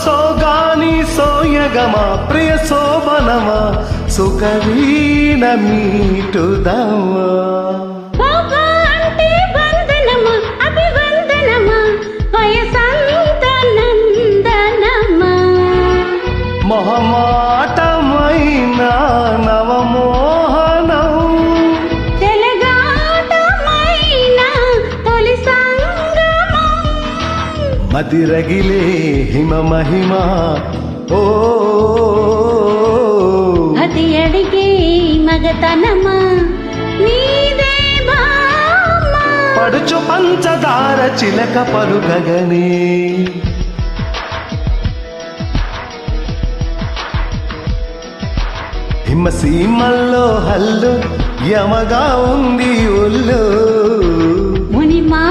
సోగాని సోయగమా ప్రియ శోభనమా సుఖవీణ మీటుదమా మొహమాటమైన నవమోహనం మదిరగిలే హిమ మహిమ ఓ అది అడిగే మగతనమా పడుచు పంచదార చిలక పలుకగనే హిమసీమల్లో హల్లు యమగా ఉంది ఒళ్ళు ముని మా